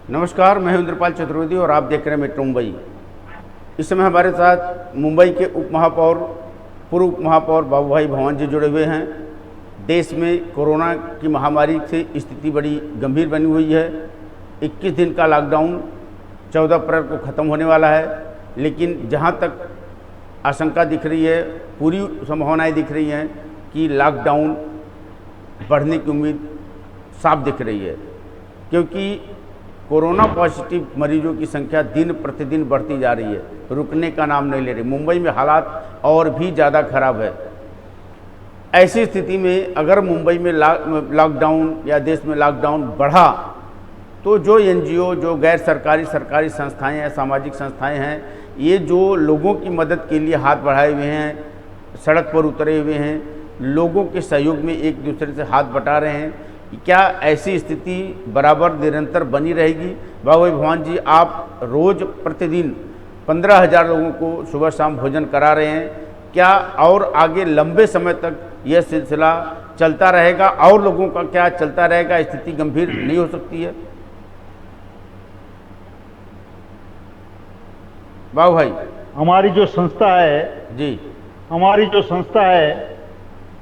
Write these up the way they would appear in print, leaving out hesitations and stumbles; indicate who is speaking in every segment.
Speaker 1: नमस्कार, मैं इंद्रपाल चतुर्वेदी और आप देख रहे हैं मेट्रो मुंबई। इस समय हमारे साथ मुंबई के उप महापौर, पूर्व उप महापौर बाबू भाई भवन जी जुड़े हुए हैं। देश में कोरोना की महामारी से स्थिति बड़ी गंभीर बनी हुई है। 21 दिन का लॉकडाउन 14 अप्रैल को ख़त्म होने वाला है, लेकिन जहां तक आशंका दिख रही है, पूरी संभावनाएं दिख रही हैं कि लॉकडाउन बढ़ने की उम्मीद साफ दिख रही है, क्योंकि कोरोना पॉजिटिव मरीजों की संख्या दिन प्रतिदिन बढ़ती जा रही है, रुकने का नाम नहीं ले रही। मुंबई में हालात और भी ज़्यादा खराब है। ऐसी स्थिति में अगर मुंबई में लॉकडाउन या देश में लॉकडाउन बढ़ा तो जो एनजीओ, जो गैर सरकारी सरकारी संस्थाएं हैं, सामाजिक संस्थाएं हैं, ये जो लोगों की मदद के लिए हाथ बढ़ाए हुए हैं, सड़क पर उतरे हुए हैं, लोगों के सहयोग में एक दूसरे से हाथ बटा रहे हैं, क्या ऐसी स्थिति बराबर निरंतर बनी रहेगी? बाबू भाई भवन जी, आप रोज़ प्रतिदिन 15,000 लोगों को सुबह शाम भोजन करा रहे हैं। क्या और आगे लंबे समय तक यह सिलसिला चलता रहेगा और लोगों का क्या चलता रहेगा? स्थिति गंभीर नहीं हो सकती है? बाबू भाई,
Speaker 2: हमारी जो संस्था है
Speaker 1: जी,
Speaker 2: हमारी जो संस्था है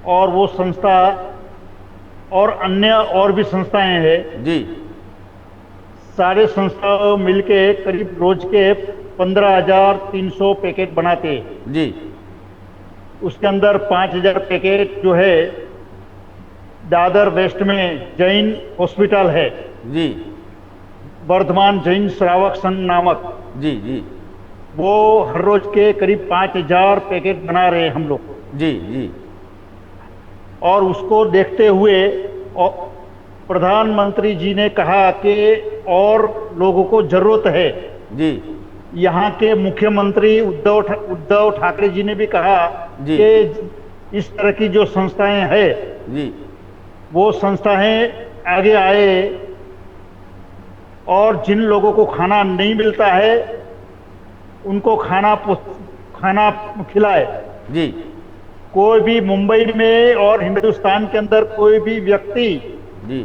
Speaker 2: और वो संस्था और अन्य और भी संस्थाएं हैं
Speaker 1: जी,
Speaker 2: सारे संस्थाओं मिलके करीब रोज के 15,300 पैकेट बनाते हैं।
Speaker 1: जी,
Speaker 2: उसके अंदर 5,000 पैकेट जो है दादर वेस्ट में जैन हॉस्पिटल है,
Speaker 1: जी,
Speaker 2: वर्धमान जैन श्रावक संघ नामक,
Speaker 1: जी, जी,
Speaker 2: वो हर रोज के करीब 5,000 पैकेट बना रहे हैं हम लोग।
Speaker 1: जी, जी,
Speaker 2: और उसको देखते हुए प्रधानमंत्री जी ने कहा कि और लोगों को जरूरत है।
Speaker 1: जी,
Speaker 2: यहाँ के मुख्यमंत्री उद्धव ठाकरे जी ने भी कहा
Speaker 1: जी,
Speaker 2: कि इस तरह की जो संस्थाएं हैं,
Speaker 1: जी,
Speaker 2: वो संस्थाएं आगे आए और जिन लोगों को खाना नहीं मिलता है उनको खाना खिलाए।
Speaker 1: जी,
Speaker 2: कोई भी मुंबई में और हिंदुस्तान के अंदर कोई भी व्यक्ति
Speaker 1: जी,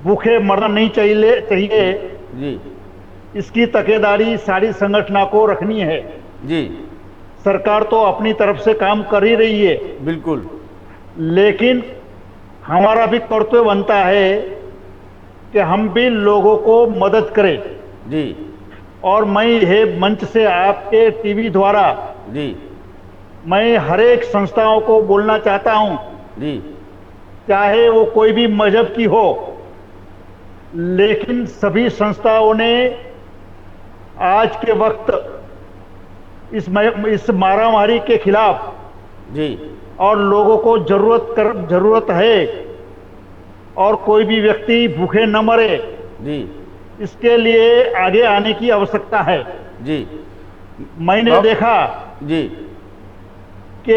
Speaker 2: भूखे मरना नहीं चाहिए।
Speaker 1: जी,
Speaker 2: इसकी तकेदारी सारी संगठन को रखनी है।
Speaker 1: जी,
Speaker 2: सरकार तो अपनी तरफ से काम कर ही रही है,
Speaker 1: बिल्कुल,
Speaker 2: लेकिन हमारा भी कर्तव्य बनता है कि हम भी लोगों को मदद करें।
Speaker 1: जी,
Speaker 2: और मैं यह मंच से आपके टीवी द्वारा
Speaker 1: जी,
Speaker 2: मैं हर एक संस्थाओं को बोलना चाहता हूं,
Speaker 1: जी,
Speaker 2: चाहे वो कोई भी मजहब की हो, लेकिन सभी संस्थाओं ने आज के वक्त इस महामारी के खिलाफ
Speaker 1: जी,
Speaker 2: और लोगों को जरूरत है और कोई भी व्यक्ति भूखे न मरे,
Speaker 1: जी,
Speaker 2: इसके लिए आगे आने की आवश्यकता है।
Speaker 1: जी,
Speaker 2: मैंने देखा
Speaker 1: जी,
Speaker 2: कि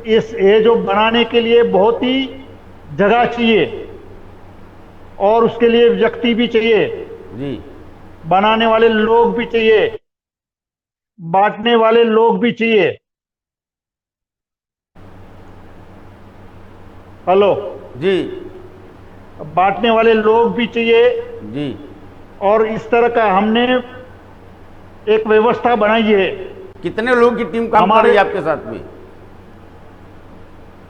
Speaker 2: ये जो बनाने के लिए बहुत ही जगह चाहिए और उसके लिए व्यक्ति भी चाहिए,
Speaker 1: जी,
Speaker 2: बनाने वाले लोग भी चाहिए, बांटने वाले लोग भी चाहिए। हेलो
Speaker 1: जी,
Speaker 2: बांटने वाले लोग भी चाहिए।
Speaker 1: जी,
Speaker 2: और इस तरह का हमने एक व्यवस्था बनाई है।
Speaker 1: कितने लोगों की टीम काम कर रही है आपके साथ में?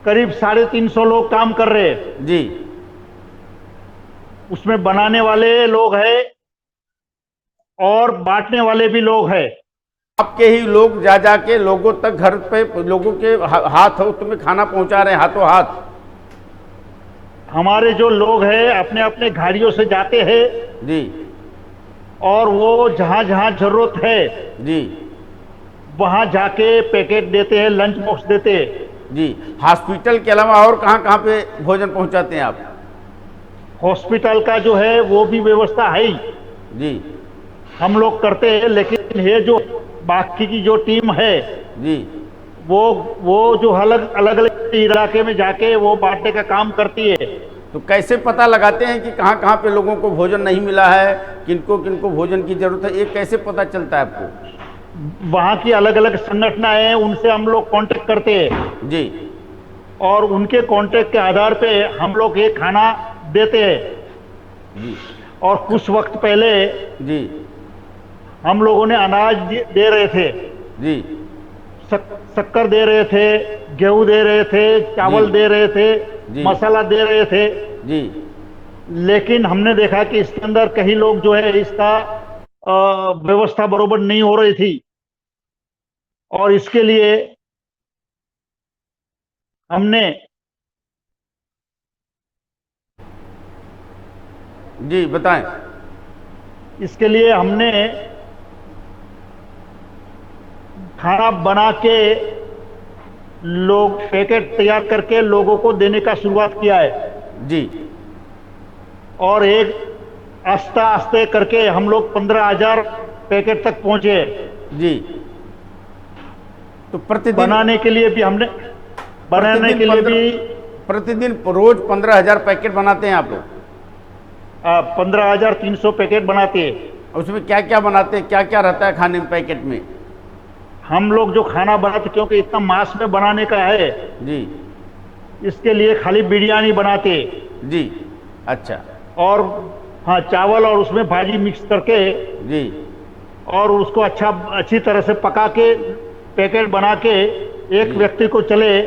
Speaker 2: करीब 350 लोग काम कर रहे हैं।
Speaker 1: जी,
Speaker 2: उसमें बनाने वाले लोग हैं और बांटने वाले भी लोग हैं।
Speaker 1: आपके ही लोग जा जाके लोगों तक, घर पे लोगों के हाथ हो तुम्हें खाना पहुंचा रहे हैं, हाथों हाथ।
Speaker 2: हमारे जो लोग हैं अपने अपने गाड़ियों से जाते हैं
Speaker 1: जी,
Speaker 2: और वो जहां जहां जरूरत है
Speaker 1: जी,
Speaker 2: वहां जाके पैकेट देते हैं, लंच बॉक्स देते हैं।
Speaker 1: जी, हॉस्पिटल के अलावा और कहाँ कहाँ पे भोजन पहुंचाते हैं आप?
Speaker 2: हॉस्पिटल का जो है वो भी व्यवस्था है ही,
Speaker 1: जी,
Speaker 2: हम लोग करते हैं, लेकिन ये जो बाकी की जो टीम है,
Speaker 1: जी,
Speaker 2: वो जो अलग अलग इलाके में जाके वो बांटने का काम करती है।
Speaker 1: तो कैसे पता लगाते हैं कि कहाँ कहाँ पे लोगों को भोजन नहीं मिला है, किनको किनको भोजन की जरूरत है? ये कैसे पता चलता है आपको?
Speaker 2: वहाँ की अलग अलग संगठनाएं हैं, उनसे हम लोग कांटेक्ट करते हैं।
Speaker 1: जी,
Speaker 2: और उनके कांटेक्ट के आधार पे हम लोग ये खाना देते हैं।
Speaker 1: जी,
Speaker 2: और कुछ वक्त पहले
Speaker 1: जी
Speaker 2: हम लोगों ने अनाज दे रहे थे,
Speaker 1: जी
Speaker 2: शक्कर दे रहे थे, गेहूं दे रहे थे, चावल
Speaker 1: जी
Speaker 2: दे रहे थे,
Speaker 1: जी
Speaker 2: मसाला दे रहे थे।
Speaker 1: जी
Speaker 2: लेकिन हमने देखा कि इसके अंदर कई लोग जो है इसका व्यवस्था बरोबर नहीं हो रही थी, और इसके लिए हमने
Speaker 1: जी बताएं।
Speaker 2: इसके लिए हमने खाना बना के लोग पैकेट तैयार करके लोगों को देने का शुरुआत किया है,
Speaker 1: जी
Speaker 2: और एक आस्ते आस्ते करके हम लोग 15,000 पैकेट तक पहुंचे।
Speaker 1: जी तो प्रतिदिन
Speaker 2: बनाने के लिए भी हमने
Speaker 1: प्रतिदिन रोज 15,000 पैकेट बनाते हैं आप लोग?
Speaker 2: 15,300 पैकेट बनाते हैं।
Speaker 1: उसमें क्या क्या बनाते हैं, क्या क्या रहता है खाने में पैकेट में?
Speaker 2: हम लोग जो खाना बनाते, क्योंकि इतना मास में बनाने का है
Speaker 1: जी
Speaker 2: इसके लिए खाली बिरयानी बनाते
Speaker 1: जी अच्छा
Speaker 2: और हाँ चावल और उसमें भाजी मिक्स करके
Speaker 1: जी
Speaker 2: और उसको अच्छी तरह से पका के पैकेट बना के एक
Speaker 1: जी
Speaker 2: व्यक्ति को चले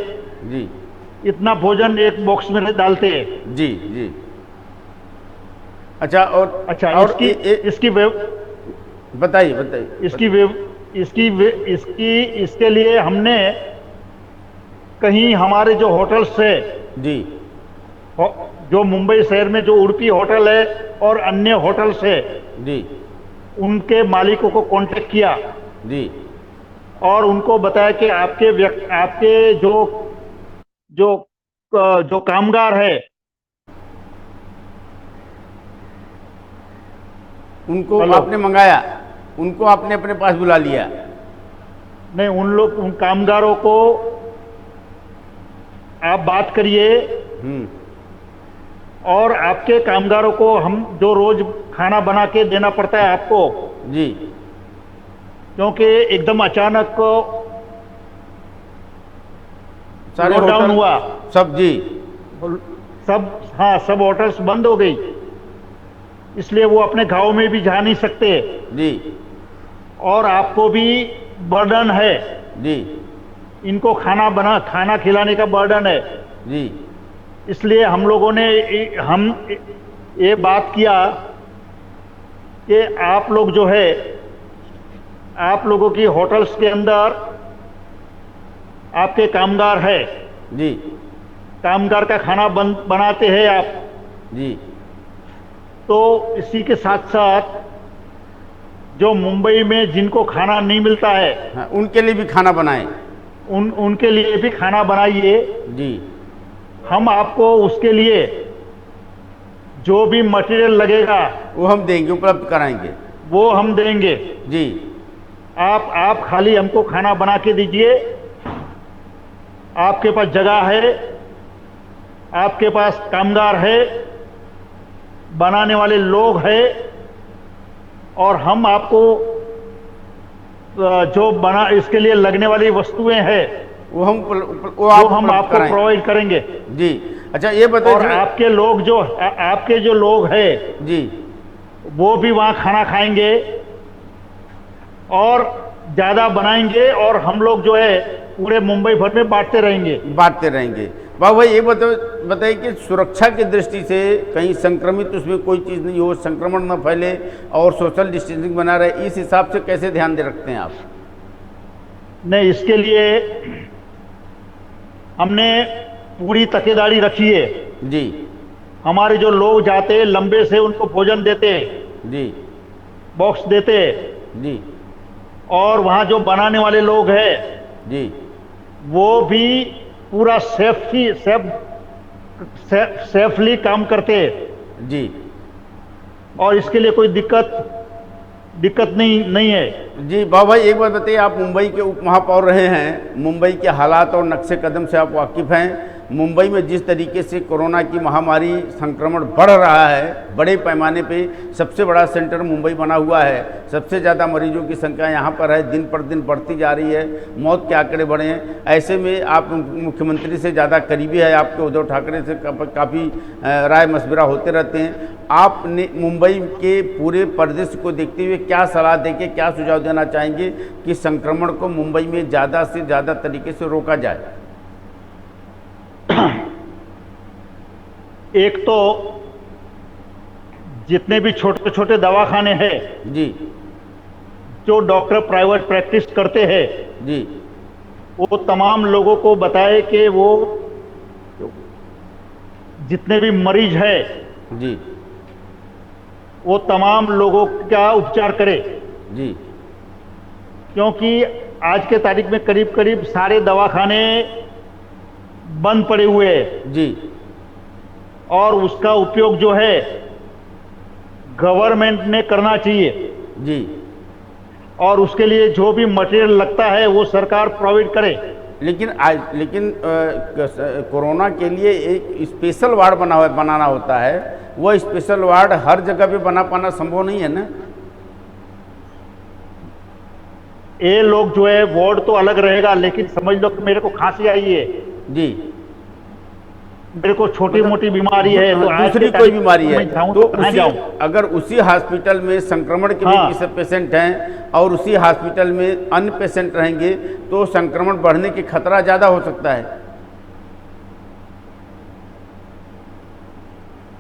Speaker 1: जी
Speaker 2: इतना भोजन एक बॉक्स में डालते हैं।
Speaker 1: जी जी अच्छा
Speaker 2: अच्छा,
Speaker 1: और बताइए बताइए।
Speaker 2: इसके लिए हमने कहीं हमारे जो होटल्स है,
Speaker 1: जी
Speaker 2: जो मुंबई शहर में जो उडुपी होटल है और अन्य होटल्स है,
Speaker 1: जी
Speaker 2: उनके मालिकों को कांटेक्ट किया
Speaker 1: जी
Speaker 2: और उनको बताया कि आपके जो जो जो कामगार है
Speaker 1: उनको आपने मंगाया, उनको आपने अपने पास बुला लिया?
Speaker 2: नहीं, उन कामगारों को आप बात करिए और आपके कामगारों को हम जो रोज खाना बना के देना पड़ता है आपको,
Speaker 1: जी
Speaker 2: क्योंकि एकदम अचानक
Speaker 1: सारे
Speaker 2: लॉकडाउन
Speaker 1: होटल
Speaker 2: हुआ
Speaker 1: सब। जी
Speaker 2: सब होटल्स बंद हो गई, इसलिए वो अपने गांव में भी जा नहीं सकते
Speaker 1: जी
Speaker 2: और आपको भी बर्डन है,
Speaker 1: जी
Speaker 2: इनको खाना खिलाने का बर्डन है।
Speaker 1: जी
Speaker 2: इसलिए हम लोगों ने ये बात किया कि आप लोग जो है, आप लोगों की होटल्स के अंदर आपके कामगार है,
Speaker 1: जी
Speaker 2: कामगार का खाना बनाते हैं आप,
Speaker 1: जी
Speaker 2: तो इसी के साथ साथ जो मुंबई में जिनको खाना नहीं मिलता है,
Speaker 1: हाँ, उनके लिए भी खाना बनाएं।
Speaker 2: उनके लिए भी खाना बनाइए।
Speaker 1: जी
Speaker 2: हम आपको उसके लिए जो भी मटेरियल लगेगा
Speaker 1: वो हम देंगे, उपलब्ध कराएंगे,
Speaker 2: वो हम देंगे।
Speaker 1: जी
Speaker 2: आप खाली हमको खाना बना के दीजिए, आपके पास जगह है, आपके पास कामगार है, बनाने वाले लोग हैं, और हम आपको जो इसके लिए लगने वाली वस्तुएं हैं
Speaker 1: वो हम
Speaker 2: आपको प्रोवाइड करेंगे।
Speaker 1: जी अच्छा, ये बताइए।
Speaker 2: और आपके जो लोग हैं
Speaker 1: जी
Speaker 2: वो भी वहां खाना खाएंगे और ज्यादा बनाएंगे, और हम लोग जो है पूरे मुंबई भर में बांटते रहेंगे।
Speaker 1: बाबू भाई, ये बताइए कि सुरक्षा की दृष्टि से कहीं संक्रमित उसमें कोई चीज़ नहीं हो, संक्रमण न फैले और सोशल डिस्टेंसिंग बना रहे, इस हिसाब से कैसे ध्यान दे रखते हैं आप?
Speaker 2: नहीं, इसके लिए हमने पूरी तकेदारी रखी है।
Speaker 1: जी
Speaker 2: हमारे जो लोग जाते हैं लंबे से उनको भोजन देते हैं,
Speaker 1: जी
Speaker 2: बॉक्स देते हैं,
Speaker 1: जी
Speaker 2: और वहां जो बनाने वाले लोग हैं
Speaker 1: जी
Speaker 2: वो भी पूरा सेफली काम करते हैं।
Speaker 1: जी
Speaker 2: और इसके लिए कोई दिक्कत नहीं है।
Speaker 1: जी बाबू भाई, एक बात बताइए, आप मुंबई के उप महापौर रहे हैं, मुंबई के हालात और नक्शे कदम से आप वाकिफ़ हैं, मुंबई में जिस तरीके से कोरोना की महामारी संक्रमण बढ़ रहा है, बड़े पैमाने पे सबसे बड़ा सेंटर मुंबई बना हुआ है, सबसे ज़्यादा मरीजों की संख्या यहाँ पर है, दिन पर दिन बढ़ती जा रही है, मौत के आंकड़े बढ़े हैं। ऐसे में आप मुख्यमंत्री से ज़्यादा करीबी है, आपके उद्धव ठाकरे से काफ़ी राय मशविरा होते रहते हैं। आपने मुंबई के पूरे परिदृश्य को देखते हुए क्या सलाह देके क्या सुझाव देना चाहेंगे कि संक्रमण को मुंबई में ज़्यादा से ज़्यादा तरीके से रोका जाए?
Speaker 2: एक तो जितने भी छोटे छोटे दवाखाने हैं
Speaker 1: जी,
Speaker 2: जो डॉक्टर प्राइवेट प्रैक्टिस करते हैं
Speaker 1: जी,
Speaker 2: वो तमाम लोगों को बताए कि वो जितने भी मरीज हैं
Speaker 1: जी,
Speaker 2: वो तमाम लोगों का उपचार करे,
Speaker 1: जी,
Speaker 2: क्योंकि आज के तारीख में करीब करीब सारे दवाखाने बंद पड़े हुए हैं
Speaker 1: जी,
Speaker 2: और उसका उपयोग जो है गवर्नमेंट ने करना चाहिए
Speaker 1: जी,
Speaker 2: और उसके लिए जो भी मटेरियल लगता है वो सरकार प्रोवाइड करे।
Speaker 1: लेकिन कोरोना के लिए एक स्पेशल वार्ड बनाना होता है, वो स्पेशल वार्ड हर जगह पे बना पाना संभव नहीं है ना।
Speaker 2: ये लोग जो है वार्ड तो अलग रहेगा, लेकिन समझ लो कि मेरे को खांसी आई है
Speaker 1: जी,
Speaker 2: मेरे को छोटी मोटी बीमारी है तो
Speaker 1: दूसरी कोई बीमारी है तो
Speaker 2: जाऊं।
Speaker 1: अगर उसी हॉस्पिटल में संक्रमण के भी पेशेंट हैं और उसी हॉस्पिटल में अन्य पेशेंट रहेंगे तो संक्रमण बढ़ने की खतरा ज़्यादा हो सकता है।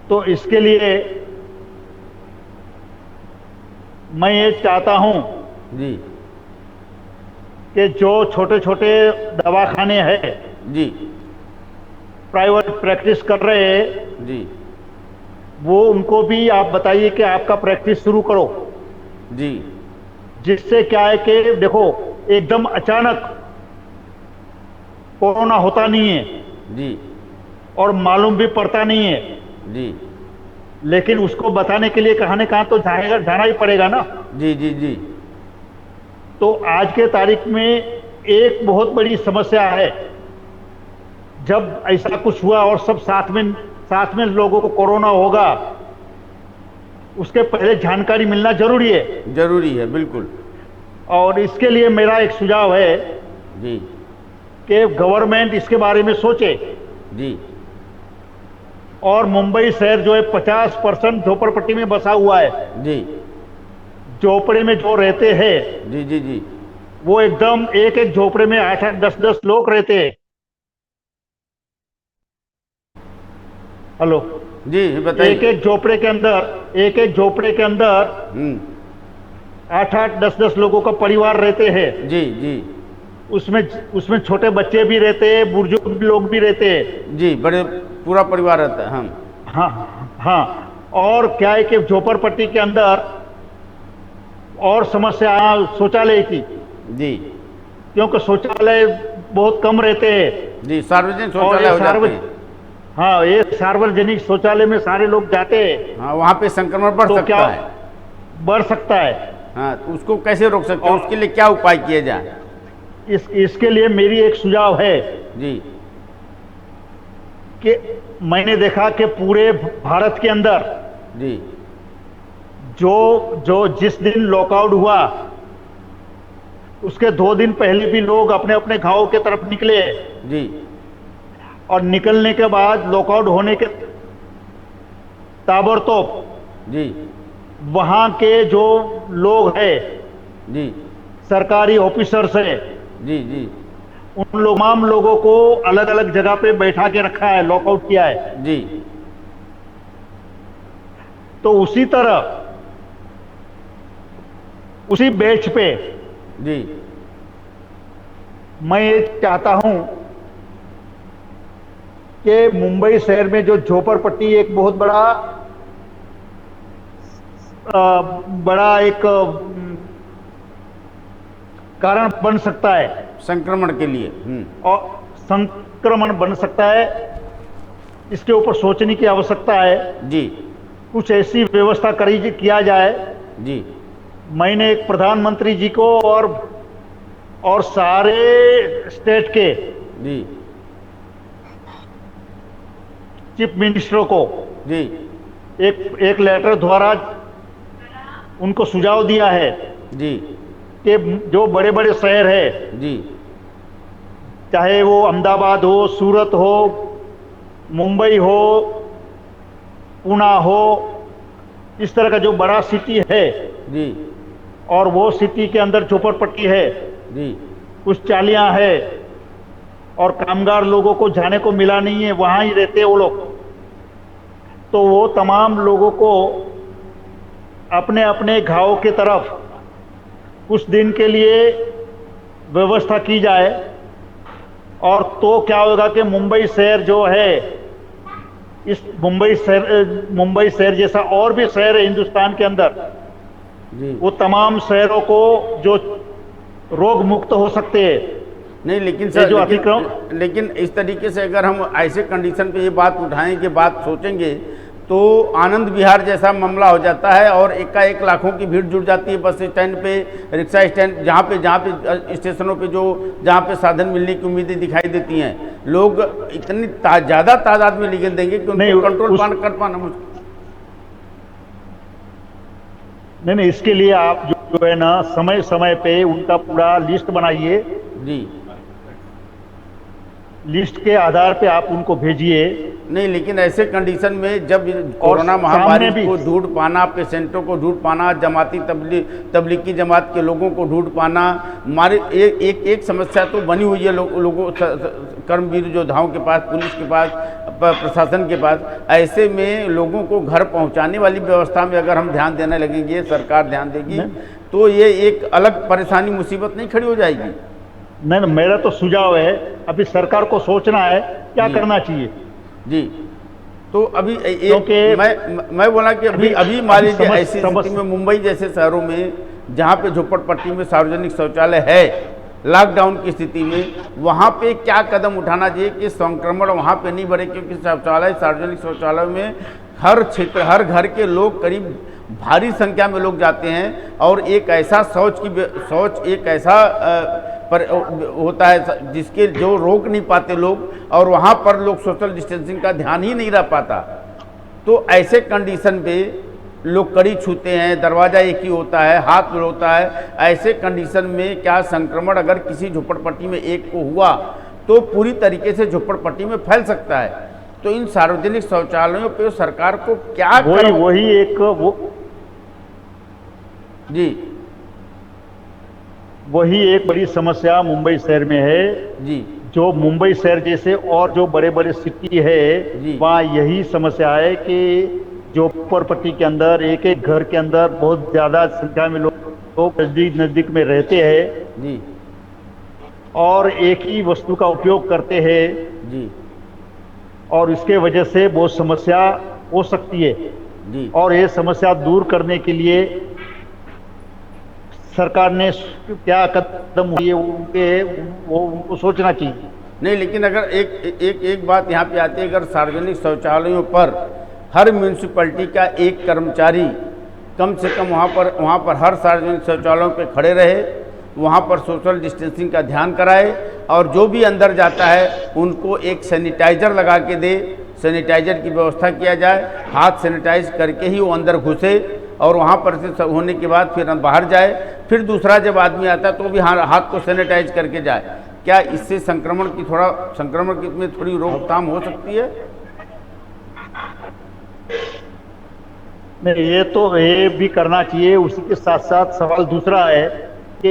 Speaker 2: तो इसके लिए मैं ये चाहता हूं
Speaker 1: जी,
Speaker 2: कि जो छोटे छोटे दवाखाने हैं
Speaker 1: जी,
Speaker 2: प्राइवेट प्रैक्टिस कर रहे हैं
Speaker 1: जी,
Speaker 2: वो उनको भी आप बताइए कि आपका प्रैक्टिस शुरू करो,
Speaker 1: जी,
Speaker 2: जिससे क्या है कि देखो एकदम अचानक कोरोना होता नहीं है
Speaker 1: जी,
Speaker 2: और मालूम भी पड़ता नहीं है,
Speaker 1: जी,
Speaker 2: लेकिन उसको बताने के लिए कहां न कहां तो जाना ही पड़ेगा ना।
Speaker 1: जी, जी, जी,
Speaker 2: तो आज के तारीख में एक बहुत बड़ी समस्या है, जब ऐसा कुछ हुआ और सब साथ में लोगों को कोरोना होगा, उसके पहले जानकारी मिलना जरूरी है
Speaker 1: बिल्कुल।
Speaker 2: और इसके लिए मेरा एक सुझाव है
Speaker 1: जी,
Speaker 2: कि गवर्नमेंट इसके बारे में सोचे
Speaker 1: जी,
Speaker 2: और मुंबई शहर जो है 50% झोपड़पट्टी में बसा हुआ है।
Speaker 1: जी,
Speaker 2: झोपड़े में जो रहते हैं
Speaker 1: जी, जी, जी,
Speaker 2: वो एकदम एक एक झोपड़े में 8-8 10-10 लोग रहते हैं। हेलो
Speaker 1: जी, बताइए।
Speaker 2: एक एक झोपड़े के अंदर 8-8 10-10 लोगों का परिवार रहते हैं।
Speaker 1: जी, जी,
Speaker 2: उसमें छोटे बच्चे भी रहते हैं, बुजुर्ग लोग भी रहते हैं।
Speaker 1: जी, बड़े पूरा परिवार रहता है। हम
Speaker 2: हाँ और क्या है कि झोपड़पट्टी के अंदर और समस्या शौचालय की,
Speaker 1: जी,
Speaker 2: क्योंकि शौचालय बहुत कम रहते हैं।
Speaker 1: जी, सार्वजनिक शौचालय हो जाते हैं।
Speaker 2: हाँ, ये सार्वजनिक शौचालय में सारे लोग जाते हैं।
Speaker 1: हाँ, वहाँ पे संक्रमण बढ़ सकता है।
Speaker 2: बढ़ सकता है।
Speaker 1: हाँ, तो उसको कैसे रोक सकते हैं? उसके लिए क्या उपाय किए जाए?
Speaker 2: इसके लिए मेरी एक सुझाव है
Speaker 1: जी,
Speaker 2: कि मैंने देखा कि पूरे भारत के अंदर
Speaker 1: जी,
Speaker 2: जो जिस दिन लॉकआउट हुआ उसके 2 दिन पहले भी लोग अपने अपने गांवों के तरफ निकले
Speaker 1: जी,
Speaker 2: और निकलने के बाद लॉकआउट होने के ताबड़तोड़
Speaker 1: जी,
Speaker 2: वहां के जो लोग हैं,
Speaker 1: जी,
Speaker 2: सरकारी ऑफिसर्स हैं,
Speaker 1: जी, जी,
Speaker 2: उन तमाम लोगों को अलग अलग जगह पे बैठा के रखा है, लॉकआउट किया है।
Speaker 1: जी,
Speaker 2: तो उसी तरह उसी बेंच पे
Speaker 1: जी,
Speaker 2: मैं ये चाहता हूं कि मुंबई शहर में जो झोपड़पट्टी एक बहुत बड़ा एक कारण बन सकता है
Speaker 1: संक्रमण के लिए।
Speaker 2: और संक्रमण बन सकता है, इसके ऊपर सोचने की आवश्यकता है।
Speaker 1: जी,
Speaker 2: कुछ ऐसी व्यवस्था किया जाए।
Speaker 1: जी,
Speaker 2: मैंने एक प्रधानमंत्री जी को और सारे स्टेट के
Speaker 1: जी,
Speaker 2: चीफ मिनिस्टर को
Speaker 1: जी
Speaker 2: एक लेटर द्वारा उनको सुझाव दिया है
Speaker 1: जी
Speaker 2: कि जो बड़े बड़े शहर है,
Speaker 1: जी
Speaker 2: चाहे वो अहमदाबाद हो, सूरत हो, मुंबई हो, पुणे हो, इस तरह का जो बड़ा सिटी है
Speaker 1: जी
Speaker 2: और वो सिटी के अंदर झोपड़पट्टी है,
Speaker 1: जी
Speaker 2: कुछ चालियां है और कामगार लोगों को जाने को मिला नहीं है, वहां ही रहते हैं वो लोग, तो वो तमाम लोगों को अपने अपने गांव की तरफ कुछ दिन के लिए व्यवस्था की जाए। और तो क्या होगा कि मुंबई शहर जो है, इस मुंबई शहर जैसा और भी शहर है हिंदुस्तान के अंदर,
Speaker 1: जी
Speaker 2: वो तमाम शहरों को जो रोग मुक्त हो सकते हैं।
Speaker 1: नहीं, लेकिन
Speaker 2: ये
Speaker 1: सर
Speaker 2: जो अतिक्रमण,
Speaker 1: लेकिन इस तरीके से अगर हम ऐसे कंडीशन पे ये बात उठाएं कि बात सोचेंगे तो आनंद विहार जैसा मामला हो जाता है और एकाएक लाखों की भीड़ जुट जाती है बस स्टैंड पे, रिक्शा स्टैंड, जहाँ पे स्टेशनों पे जहाँ पे साधन मिलने की उम्मीदें दिखाई देती हैं, लोग इतनी ज़्यादा तादाद में लिख देंगे कि उनको कंट्रोल कर पाना मुश्किल।
Speaker 2: नहीं, इसके लिए आप जो है ना समय समय पे उनका पूरा लिस्ट बनाइए,
Speaker 1: जी
Speaker 2: लिस्ट के आधार पे आप उनको भेजिए।
Speaker 1: नहीं, लेकिन ऐसे कंडीशन में जब कोरोना महामारी को ढूंढ पाना, पेशेंटों को ढूंढ पाना, जमाती तबलीगी जमात के लोगों को ढूंढ पाना, हमारे एक समस्या तो बनी हुई है लोगों कर्मवीर योद्धाओं के पास, पुलिस के पास, प्रशासन के पास। ऐसे में लोगों को घर पहुंचाने वाली व्यवस्था में अगर हम ध्यान देने लगेंगे, सरकार ध्यान देगी, तो ये एक अलग परेशानी मुसीबत नहीं खड़ी हो जाएगी।
Speaker 2: नहीं, मेरा तो सुझाव है अभी सरकार को सोचना है क्या करना चाहिए।
Speaker 1: जी, तो अभी मैं बोला कि अभी मान लीजिए ऐसी स्थिति में मुंबई जैसे शहरों में जहाँ पे झोपड़पट्टी में सार्वजनिक शौचालय है, लॉकडाउन की स्थिति में वहाँ पे क्या कदम उठाना चाहिए कि संक्रमण वहाँ पे नहीं बढ़े, क्योंकि सार्वजनिक शौचालय में हर क्षेत्र, हर घर के लोग, करीब भारी संख्या में लोग जाते हैं और एक ऐसा शौच एक ऐसा पर होता है जिसके जो रोक नहीं पाते लोग, और वहाँ पर लोग सोशल डिस्टेंसिंग का ध्यान ही नहीं रह पाता। तो ऐसे कंडीशन पे लोग कड़ी छूते हैं, दरवाज़ा एक ही होता है, हाथ होता है। ऐसे कंडीशन में क्या संक्रमण अगर किसी झोपड़पट्टी में एक को हुआ तो पूरी तरीके से झोपड़पट्टी में फैल सकता है। तो इन सार्वजनिक शौचालयों पे सरकार को क्या
Speaker 2: वही एक बड़ी समस्या मुंबई शहर में है
Speaker 1: जी।
Speaker 2: जो मुंबई शहर जैसे और जो बड़े बड़े सिटी है वहाँ यही समस्या है कि झोपड़पट्टी के अंदर एक एक घर के अंदर बहुत ज्यादा संख्या में लोग नजदीक में रहते हैं
Speaker 1: जी,
Speaker 2: और एक ही वस्तु का उपयोग करते हैं
Speaker 1: जी,
Speaker 2: और इसके वजह से बहुत समस्या हो सकती है
Speaker 1: जी।
Speaker 2: और ये समस्या दूर करने के लिए सरकार ने क्या कदम लिए वो उनको सोचना चाहिए।
Speaker 1: नहीं, लेकिन अगर एक बात यहाँ पे आती है, अगर सार्वजनिक शौचालयों पर हर म्यूनसिपैलिटी का एक कर्मचारी कम से कम वहाँ पर हर सार्वजनिक शौचालयों पे खड़े रहे, वहाँ पर सोशल डिस्टेंसिंग का ध्यान कराए, और जो भी अंदर जाता है उनको एक सैनिटाइज़र लगा के दे, सैनिटाइज़र की व्यवस्था किया जाए, हाथ सैनिटाइज करके ही वो अंदर घुसे, और वहाँ पर से होने के बाद फिर बाहर जाए, फिर दूसरा जब आदमी आता है तो भी हाथ को सैनिटाइज करके जाए। क्या इससे संक्रमण में थोड़ी रोकथाम हो सकती है?
Speaker 2: नहीं, ये भी करना चाहिए। उसी के साथ साथ सवाल दूसरा है कि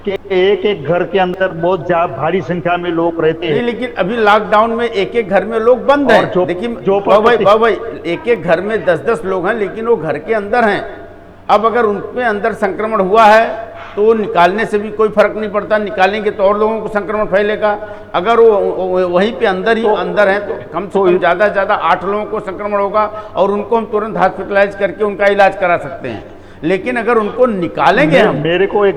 Speaker 2: एक एक घर के अंदर बहुत भारी संख्या में लोग रहते हैं।
Speaker 1: लेकिन अभी लॉकडाउन में एक एक घर में लोग बंद हैं। देखिए भाई एक एक घर में 10-10 लोग हैं, लेकिन वो घर के अंदर हैं। अब अगर उनमें अंदर संक्रमण हुआ है तो निकालने से भी कोई फर्क नहीं पड़ता, निकालेंगे तो और लोगों को संक्रमण फैलेगा। अगर वो वहीं पे अंदर हैं तो कम से कम ज़्यादा से ज़्यादा 8 लोगों को संक्रमण होगा और उनको हम तुरंत हॉस्पिटलाइज करके उनका इलाज करा सकते हैं। लेकिन अगर उनको निकालेंगे हम,
Speaker 2: मेरे को एक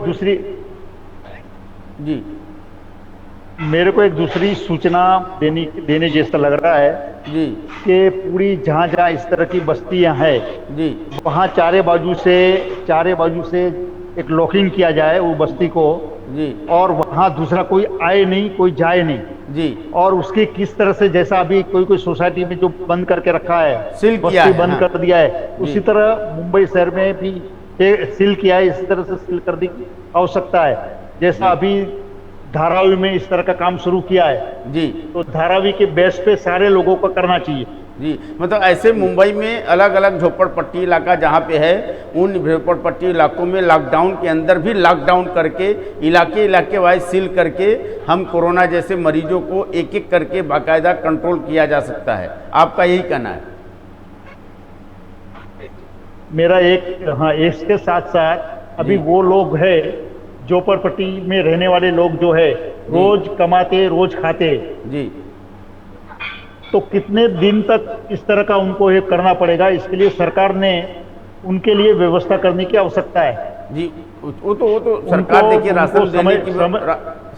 Speaker 2: दूसरी सूचना देने जैसा लग रहा है
Speaker 1: जी
Speaker 2: कि पूरी जहाँ इस तरह की बस्तियां हैं
Speaker 1: जी,
Speaker 2: वहाँ चारे बाजू से एक लॉकिंग किया जाए वो बस्ती को
Speaker 1: जी,
Speaker 2: और वहाँ दूसरा कोई आए नहीं, कोई जाए नहीं।
Speaker 1: जी।
Speaker 2: और उसकी किस तरह से, जैसा अभी कोई कोई सोसाइटी में जो बंद करके रखा है,
Speaker 1: सील किया
Speaker 2: बस्ती
Speaker 1: है,
Speaker 2: बंद
Speaker 1: हाँ।
Speaker 2: कर दिया है,
Speaker 1: जी।
Speaker 2: उसी तरह मुंबई शहर में भी सील किया है, इसी तरह से सील कर दी आवश्यकता है। जैसा
Speaker 1: जी।
Speaker 2: अभी धारावी में इस तरह का काम शुरू किया है,
Speaker 1: जी।
Speaker 2: तो धारावी के बेस पे सारे लोगों को करना चाहिए।
Speaker 1: जी, मतलब ऐसे मुंबई में अलग अलग झोपड़पट्टी इलाका जहाँ पे है, उन झोपड़पट्टी इलाकों में लॉकडाउन के अंदर भी लॉकडाउन करके इलाके वाइज सील करके हम कोरोना जैसे मरीजों को एक एक करके बाकायदा कंट्रोल किया जा सकता है। आपका यही कहना है?
Speaker 2: मेरा हाँ, इसके साथ साथ अभी
Speaker 1: जी।
Speaker 2: वो लोग है झोपड़पट्टी में रहने वाले लोग जो है, रोज कमाते रोज खाते,
Speaker 1: जी।
Speaker 2: तो कितने दिन तक इस तरह का उनको ये करना पड़ेगा? इसके लिए सरकार ने उनके लिए व्यवस्था करने की आवश्यकता है।
Speaker 1: जी, वो तो सरकार देखिए राशन देने की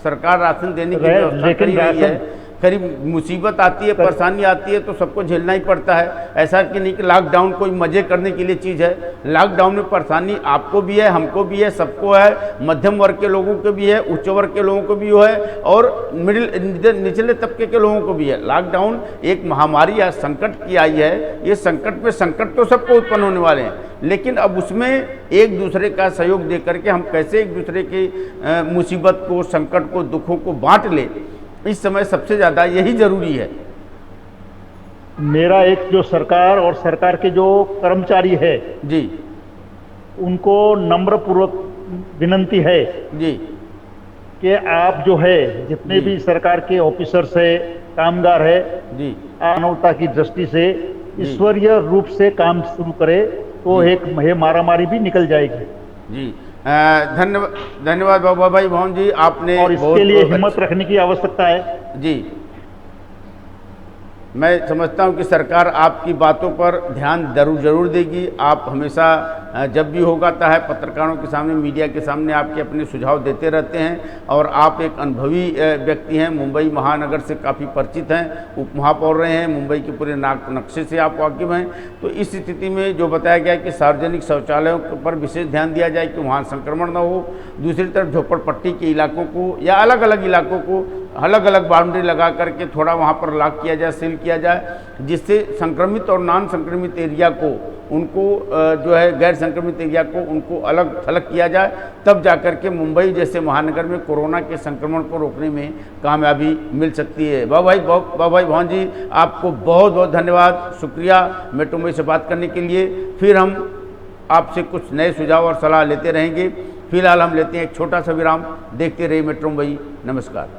Speaker 1: सरकार राशन देने की व्यवस्था कर ही रही है। करीब मुसीबत आती है, परेशानी आती है तो सबको झेलना ही पड़ता है। ऐसा कि नहीं कि लॉकडाउन कोई मजे करने के लिए चीज़ है। लॉकडाउन में परेशानी आपको भी है, हमको भी है, सबको है, मध्यम वर्ग के लोगों को भी है, उच्च वर्ग के लोगों को भी है और निचले तबके के लोगों को भी है। लॉकडाउन एक महामारी या संकट की आई है। ये संकट पे संकट तो सबको उत्पन्न होने वाले हैं, लेकिन अब उसमें एक दूसरे का सहयोग दे करके हम कैसे एक दूसरे की मुसीबत को, संकट को, दुखों को बांट ले, इस समय सबसे ज़्यादा यही जरूरी है।
Speaker 2: मेरा एक जो सरकार और सरकार के जो कर्मचारी है
Speaker 1: जी,
Speaker 2: उनको नम्र पूर्वक विनंती है
Speaker 1: जी,
Speaker 2: कि आप जो है जितने भी सरकार के ऑफिसर्स है, कामगार है,
Speaker 1: जी,
Speaker 2: मानवता की दृष्टि से ईश्वरीय रूप से काम शुरू करे तो एक मारामारी भी निकल जाएगी।
Speaker 1: जी, धन्यवाद बाबा भाई भवन जी, आपने
Speaker 2: और इसके लिए हिम्मत रखने की आवश्यकता है।
Speaker 1: जी, मैं समझता हूं कि सरकार आपकी बातों पर ध्यान जरूर देगी। आप हमेशा जब भी होता है पत्रकारों के सामने, मीडिया के सामने आपके अपने सुझाव देते रहते हैं और आप एक अनुभवी व्यक्ति हैं, मुंबई महानगर से काफ़ी परिचित हैं, उप महापौर रहे हैं, मुंबई के पूरे नक्शे से आप वाकिफ हैं। तो इस स्थिति में जो बताया गया कि सार्वजनिक शौचालयों पर विशेष ध्यान दिया जाए कि वहाँ संक्रमण न हो। दूसरी तरफ झोपड़पट्टी के इलाकों को या अलग अलग इलाकों को अलग अलग बाउंड्री लगा करके थोड़ा वहाँ पर लॉक किया जाए, सील किया जाए, जिससे संक्रमित और नॉन संक्रमित एरिया को, उनको जो है गैर संक्रमित एरिया को उनको अलग थलग किया जाए। तब जाकर के मुंबई जैसे महानगर में कोरोना के संक्रमण को रोकने में कामयाबी मिल सकती है। बाबा भाई भवन जी, आपको बहुत बहुत धन्यवाद, शुक्रिया मेट्रो मुंबई से बात करने के लिए। फिर हम आपसे कुछ नए सुझाव और सलाह लेते रहेंगे। फिलहाल हम लेते हैं एक छोटा सा विराम। देखते रहिए मेट्रो मुंबई। नमस्कार।